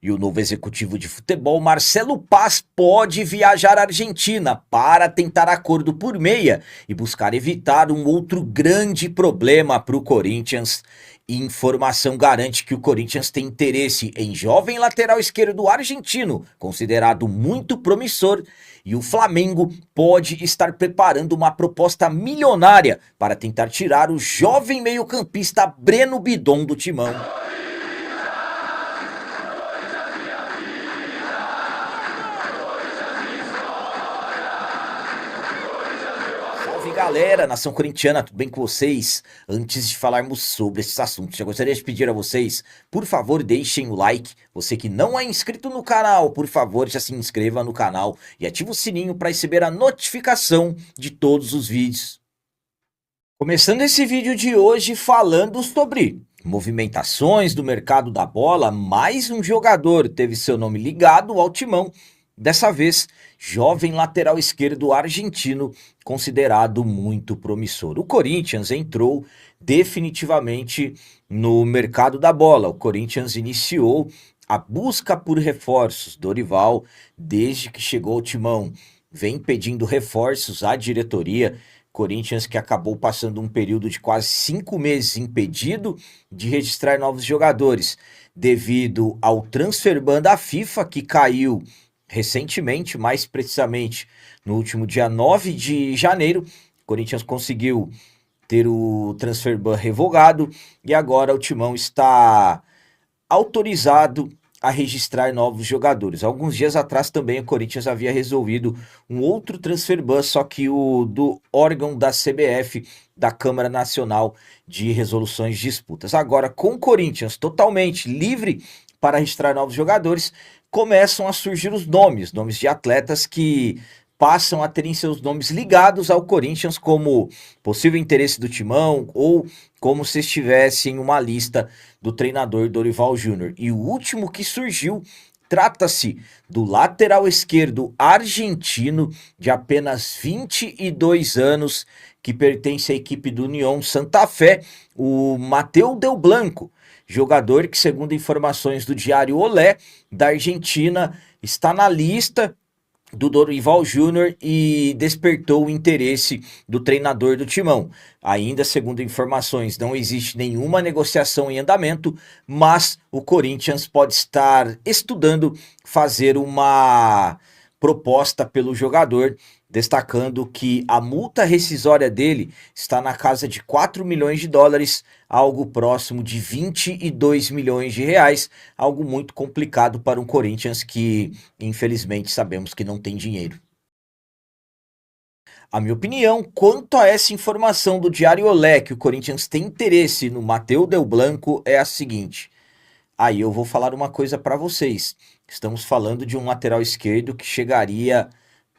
E o novo executivo de futebol, Marcelo Paz, pode viajar à Argentina para tentar acordo por meia e buscar evitar um outro grande problema para o Corinthians. Informação garante que o Corinthians tem interesse em jovem lateral esquerdo argentino, considerado muito promissor, e o Flamengo pode estar preparando uma proposta milionária para tentar tirar o jovem meio-campista Breno Bidon do timão. Salve galera, nação corintiana, tudo bem com vocês? Antes de falarmos sobre esses assuntos, já gostaria de pedir a vocês, por favor, deixem o like. Você que não é inscrito no canal, por favor, já se inscreva no canal e ative o sininho para receber a notificação de todos os vídeos. Começando esse vídeo de hoje falando sobre movimentações do mercado da bola, mais um jogador teve seu nome ligado ao timão. Dessa vez, jovem lateral esquerdo argentino, considerado muito promissor. O Corinthians entrou definitivamente no mercado da bola. O Corinthians iniciou a busca por reforços. Dorival, desde que chegou ao timão, vem pedindo reforços à diretoria. Corinthians que acabou passando um período de quase 5 meses impedido de registrar novos jogadores, devido ao transfer ban da FIFA, que caiu recentemente, mais precisamente no último dia 9 de janeiro. O Corinthians conseguiu ter o transfer ban revogado e agora o timão está autorizado a registrar novos jogadores. Alguns dias atrás também o Corinthians havia resolvido um outro transfer ban, só que o do órgão da CBF, da Câmara Nacional de Resoluções de Disputas. Agora, com o Corinthians totalmente livre para registrar novos jogadores, começam a surgir os nomes de atletas que passam a terem seus nomes ligados ao Corinthians como possível interesse do timão ou como se estivesse em uma lista do treinador Dorival Júnior. E o último que surgiu trata-se do lateral esquerdo argentino de apenas 22 anos, que pertence à equipe do União Santa Fé, o Mateu Del Blanco, jogador que, segundo informações do Diário Olé, da Argentina, está na lista do Dorival Júnior e despertou o interesse do treinador do timão. Ainda segundo informações, não existe nenhuma negociação em andamento, mas o Corinthians pode estar estudando fazer uma proposta pelo jogador, destacando que a multa rescisória dele está na casa de 4 milhões de dólares, algo próximo de 22 milhões de reais, algo muito complicado para um Corinthians que, infelizmente, sabemos que não tem dinheiro. A minha opinião quanto a essa informação do Diário Olé, que o Corinthians tem interesse no Mateu Del Blanco, é a seguinte. Aí eu vou falar uma coisa para vocês. Estamos falando de um lateral esquerdo que chegaria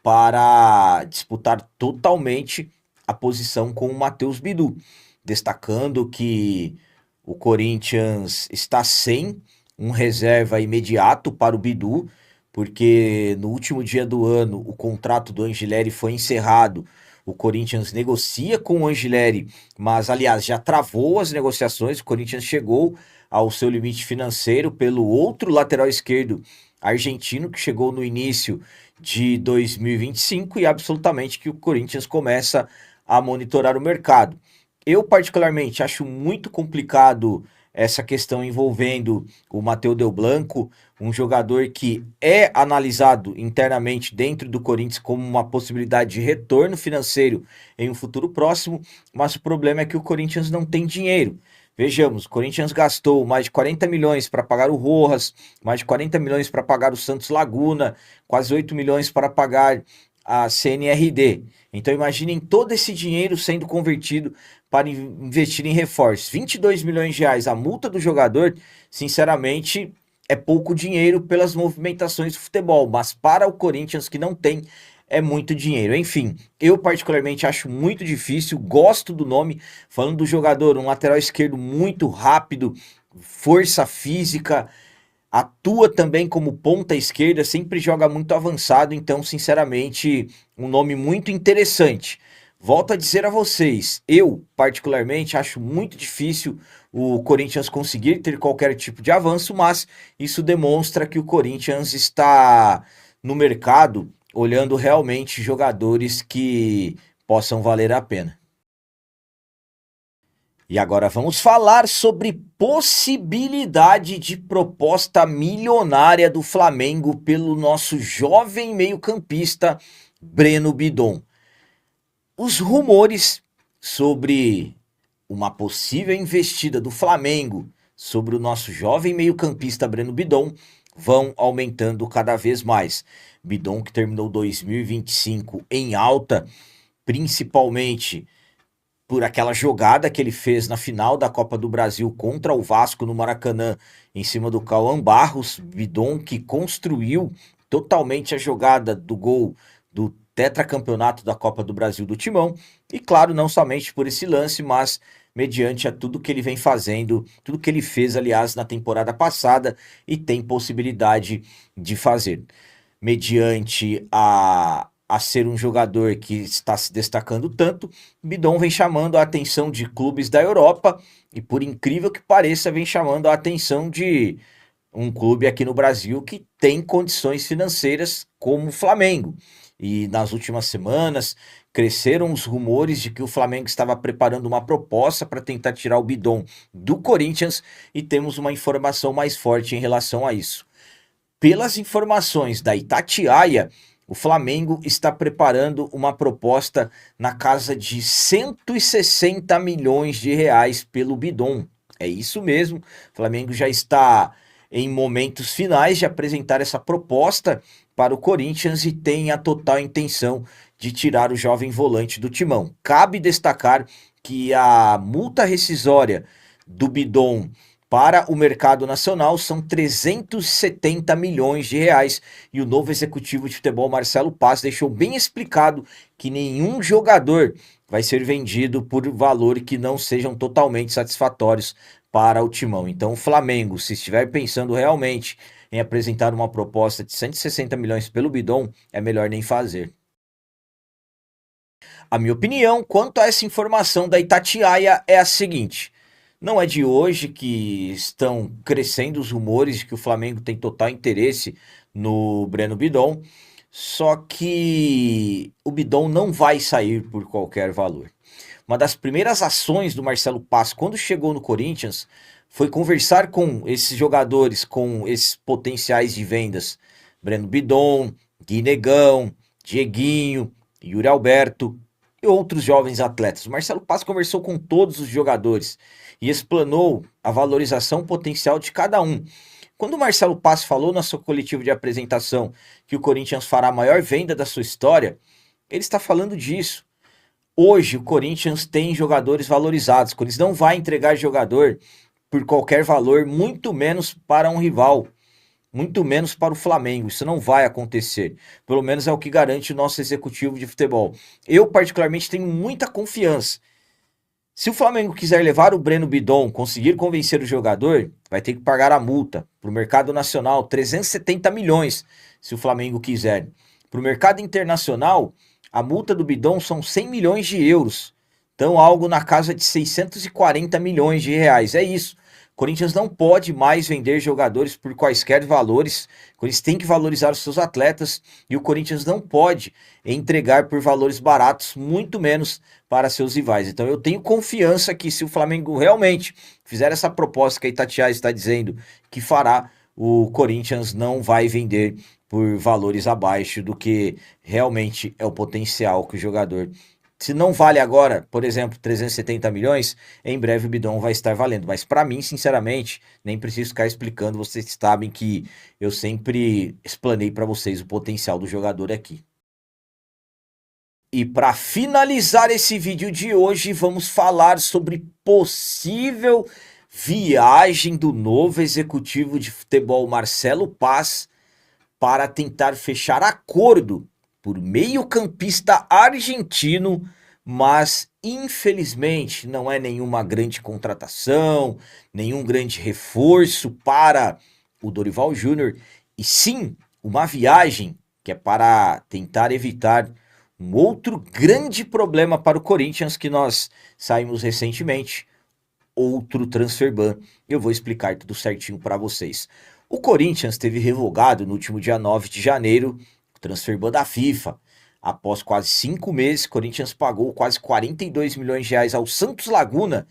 para disputar totalmente a posição com o Matheus Bidu, destacando que o Corinthians está sem um reserva imediato para o Bidu, porque no último dia do ano o contrato do Angileri foi encerrado. O Corinthians negocia com o Angileri, mas aliás já travou as negociações. O Corinthians chegou ao seu limite financeiro pelo outro lateral esquerdo argentino, que chegou no início de 2025, e absolutamente que o Corinthians começa a monitorar o mercado. Eu particularmente acho muito complicado essa questão envolvendo o Mateu Del Blanco, um jogador que é analisado internamente dentro do Corinthians como uma possibilidade de retorno financeiro em um futuro próximo, mas o problema é que o Corinthians não tem dinheiro. Vejamos, o Corinthians gastou mais de 40 milhões para pagar o Rojas, mais de 40 milhões para pagar o Santos Laguna, quase 8 milhões para pagar a CNRD. Então imaginem todo esse dinheiro sendo convertido para investir em reforços. 22 milhões de reais a multa do jogador, sinceramente, é pouco dinheiro pelas movimentações do futebol, mas para o Corinthians, que não tem, é muito dinheiro. Enfim, eu particularmente acho muito difícil, gosto do nome, falando do jogador, um lateral esquerdo muito rápido, força física, atua também como ponta esquerda, sempre joga muito avançado, então, sinceramente, um nome muito interessante. Volto a dizer a vocês, eu particularmente acho muito difícil o Corinthians conseguir ter qualquer tipo de avanço, mas isso demonstra que o Corinthians está no mercado olhando realmente jogadores que possam valer a pena. E agora vamos falar sobre possibilidade de proposta milionária do Flamengo pelo nosso jovem meio-campista Breno Bidon. Os rumores sobre uma possível investida do Flamengo sobre o nosso jovem meio-campista Breno Bidon vão aumentando cada vez mais. Bidon que terminou 2025 em alta, principalmente por aquela jogada que ele fez na final da Copa do Brasil contra o Vasco no Maracanã, em cima do Cauã Barros. Bidon que construiu totalmente a jogada do gol do tetracampeonato da Copa do Brasil do Timão, e claro, não somente por esse lance, mas mediante a tudo que ele vem fazendo, tudo que ele fez, aliás, na temporada passada e tem possibilidade de fazer. Mediante a ser um jogador que está se destacando tanto, Bidon vem chamando a atenção de clubes da Europa e, por incrível que pareça, vem chamando a atenção de um clube aqui no Brasil que tem condições financeiras como o Flamengo. E nas últimas semanas cresceram os rumores de que o Flamengo estava preparando uma proposta para tentar tirar o Bidon do Corinthians, e temos uma informação mais forte em relação a isso. Pelas informações da Itatiaia, o Flamengo está preparando uma proposta na casa de 160 milhões de reais pelo Bidon. É isso mesmo, o Flamengo já está em momentos finais de apresentar essa proposta para o Corinthians e tem a total intenção de tirar o jovem volante do timão. Cabe destacar que a multa rescisória do Bidon para o mercado nacional são 370 milhões de reais, e o novo executivo de futebol Marcelo Paz deixou bem explicado que nenhum jogador vai ser vendido por valor que não sejam totalmente satisfatórios para o timão. Então o Flamengo, se estiver pensando realmente em apresentar uma proposta de 160 milhões pelo Bidon, é melhor nem fazer. A minha opinião quanto a essa informação da Itatiaia é a seguinte: não é de hoje que estão crescendo os rumores de que o Flamengo tem total interesse no Breno Bidon, só que o Bidon não vai sair por qualquer valor. Uma das primeiras ações do Marcelo Paz quando chegou no Corinthians foi conversar com esses jogadores, com esses potenciais de vendas. Breno Bidon, Gui Negão, Dieguinho, Yuri Alberto e outros jovens atletas. O Marcelo Paz conversou com todos os jogadores e explanou a valorização potencial de cada um. Quando o Marcelo Paz falou na sua coletiva de apresentação que o Corinthians fará a maior venda da sua história, ele está falando disso. Hoje o Corinthians tem jogadores valorizados. O Corinthians não vai entregar jogador por qualquer valor, muito menos para um rival, muito menos para o Flamengo. Isso não vai acontecer. Pelo menos é o que garante o nosso executivo de futebol. Eu particularmente tenho muita confiança. Se o Flamengo quiser levar o Breno Bidon, conseguir convencer o jogador, vai ter que pagar a multa para o mercado nacional, 370 milhões, se o Flamengo quiser. Para o mercado internacional, a multa do Bidon são 100 milhões de euros. Então algo na casa de 640 milhões de reais. É isso. O Corinthians não pode mais vender jogadores por quaisquer valores. O Corinthians tem que valorizar os seus atletas e o Corinthians não pode entregar por valores baratos, muito menos para seus rivais. Então eu tenho confiança que se o Flamengo realmente fizer essa proposta que a Itatiaia está dizendo que fará, o Corinthians não vai vender por valores abaixo do que realmente é o potencial que o jogador. Se não vale agora, por exemplo, 370 milhões, em breve o Bidon vai estar valendo. Mas para mim, sinceramente, nem preciso ficar explicando. Vocês sabem que eu sempre explanei para vocês o potencial do jogador aqui. E para finalizar esse vídeo de hoje, vamos falar sobre possível viagem do novo executivo de futebol Marcelo Paz para tentar fechar acordo por meio-campista argentino, mas infelizmente não é nenhuma grande contratação, nenhum grande reforço para o Dorival Júnior, e sim uma viagem que é para tentar evitar um outro grande problema para o Corinthians que nós saímos recentemente. outro transfer ban. Eu vou explicar tudo certinho para vocês. O Corinthians teve revogado no último dia 9 de janeiro o transfer ban da FIFA. Após quase 5 meses, o Corinthians pagou quase 42 milhões de reais ao Santos Laguna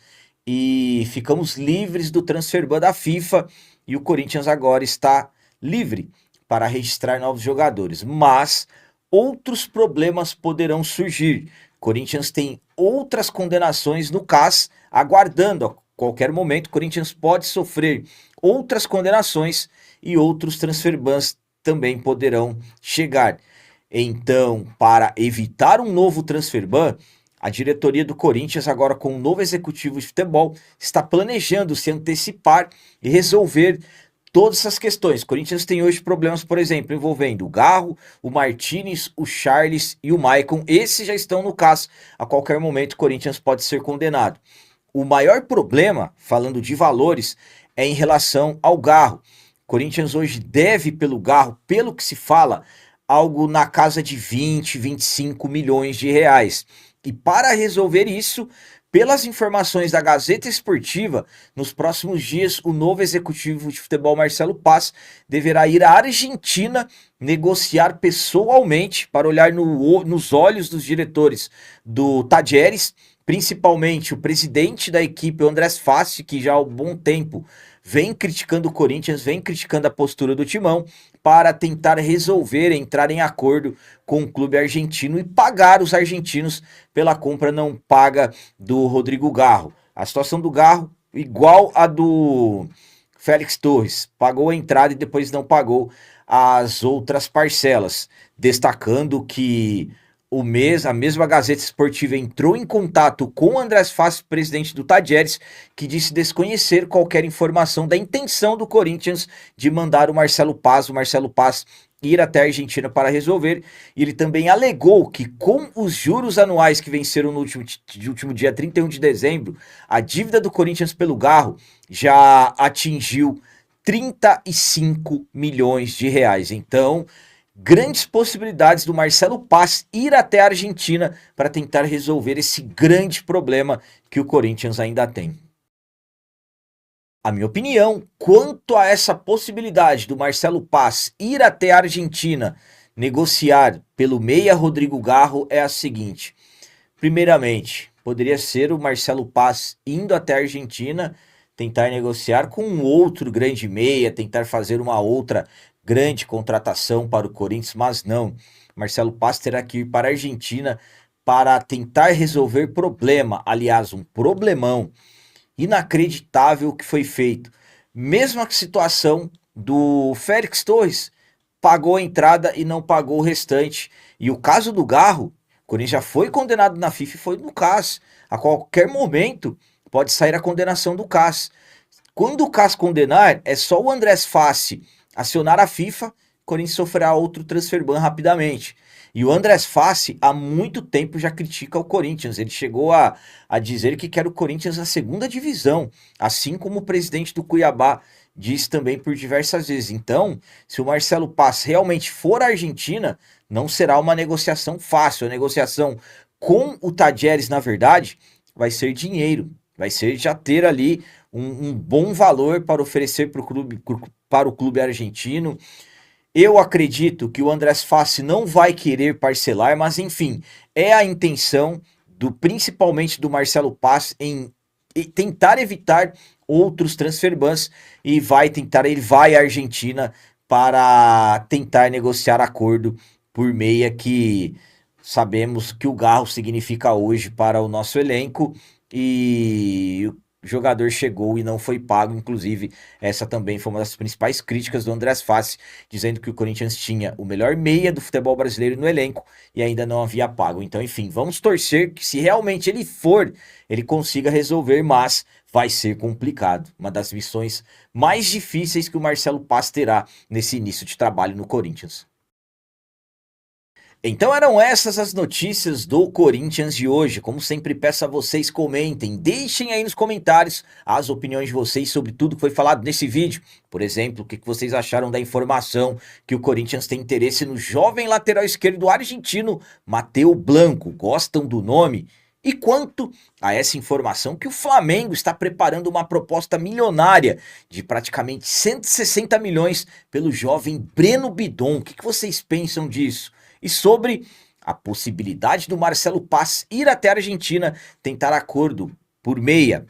e ficamos livres do transfer ban da FIFA, e o Corinthians agora está livre para registrar novos jogadores, mas outros problemas poderão surgir. O Corinthians tem outras condenações no CAS aguardando. A qualquer momento o Corinthians pode sofrer outras condenações e outros transfer bans também poderão chegar. Então, para evitar um novo transfer ban, a diretoria do Corinthians, agora com um novo executivo de futebol, está planejando se antecipar e resolver todas essas questões. O Corinthians tem hoje problemas, por exemplo, envolvendo o Garro, o Martínez, o Charles e o Maicon. Esses já estão no caso. A qualquer momento o Corinthians pode ser condenado. O maior problema, falando de valores, é em relação ao Garro. O Corinthians hoje deve pelo Garro, pelo que se fala, algo na casa de 20, 25 milhões de reais. E para resolver isso, pelas informações da Gazeta Esportiva, nos próximos dias o novo executivo de futebol Marcelo Paz deverá ir à Argentina negociar pessoalmente para olhar nos olhos dos diretores do Talleres, principalmente o presidente da equipe, o Andrés Fassi, que já há um bom tempo vem criticando o Corinthians, vem criticando a postura do Timão, para tentar resolver, entrar em acordo com o clube argentino e pagar os argentinos pela compra não paga do Rodrigo Garro. A situação do Garro igual a do Félix Torres, pagou a entrada e depois não pagou as outras parcelas, destacando que a mesma Gazeta Esportiva entrou em contato com o Andrés Fassi, presidente do Talleres, que disse desconhecer qualquer informação da intenção do Corinthians de mandar o Marcelo Paz ir até a Argentina para resolver. E ele também alegou que com os juros anuais que venceram no último dia 31 de dezembro, a dívida do Corinthians pelo Garro já atingiu 35 milhões de reais. Então, grandes possibilidades do Marcelo Paz ir até a Argentina para tentar resolver esse grande problema que o Corinthians ainda tem. A minha opinião quanto a essa possibilidade do Marcelo Paz ir até a Argentina negociar pelo meia Rodrigo Garro é a seguinte. Primeiramente, poderia ser o Marcelo Paz indo até a Argentina, tentar negociar com um outro grande meia, tentar fazer uma outra grande contratação para o Corinthians, mas não. Marcelo Paz terá que ir para a Argentina para tentar resolver problema, aliás, um problemão inacreditável que foi feito. Mesma situação do Félix Torres, pagou a entrada e não pagou o restante. E o caso do Garro, o Corinthians já foi condenado na FIFA e foi no CAS. A qualquer momento pode sair a condenação do CAS. Quando o CAS condenar, é só o Andrés Fassi acionar a FIFA, o Corinthians sofrerá outro transfer ban rapidamente. E o Andrés Fassi há muito tempo já critica o Corinthians. Ele chegou a dizer que quer o Corinthians na segunda divisão, assim como o presidente do Cuiabá disse também por diversas vezes. Então, se o Marcelo Paz realmente for à Argentina, não será uma negociação fácil. A negociação com o Talleres, na verdade, vai ser dinheiro. Vai ser já ter ali um bom valor para oferecer para o clube argentino. Eu acredito que o Andrés Fassi não vai querer parcelar, mas enfim, é a intenção principalmente do Marcelo Paz em tentar evitar outros transfer bans e ele vai à Argentina para tentar negociar acordo por meia, que sabemos que o Garro significa hoje para o nosso elenco, e o jogador chegou e não foi pago. Inclusive, essa também foi uma das principais críticas do Andrés Fassi, dizendo que o Corinthians tinha o melhor meia do futebol brasileiro no elenco e ainda não havia pago. Então, enfim, vamos torcer que se realmente ele for, ele consiga resolver, mas vai ser complicado. Uma das missões mais difíceis que o Marcelo Paz terá nesse início de trabalho no Corinthians. Então eram essas as notícias do Corinthians de hoje. Como sempre, peço a vocês, comentem, deixem aí nos comentários as opiniões de vocês sobre tudo que foi falado nesse vídeo. Por exemplo, o que vocês acharam da informação que o Corinthians tem interesse no jovem lateral esquerdo argentino Mateu Blanco? Gostam do nome? E quanto a essa informação que o Flamengo está preparando uma proposta milionária de praticamente 160 milhões pelo jovem Breno Bidon. O que vocês pensam disso? E sobre a possibilidade do Marcelo Paz ir até a Argentina tentar acordo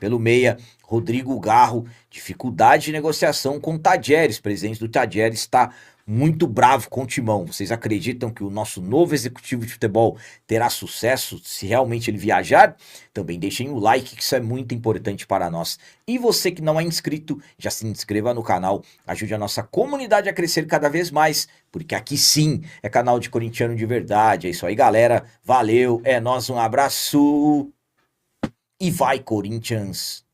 pelo meia Rodrigo Garro, dificuldade de negociação com o Tadieres, presidente do Tadieres está muito bravo com o Timão. Vocês acreditam que o nosso novo executivo de futebol terá sucesso se realmente ele viajar? Também deixem o like, que isso é muito importante para nós. E você que não é inscrito, já se inscreva no canal, ajude a nossa comunidade a crescer cada vez mais, porque aqui sim é canal de corintiano de verdade. É isso aí, galera. Valeu, é nóis, um abraço e vai, Corinthians!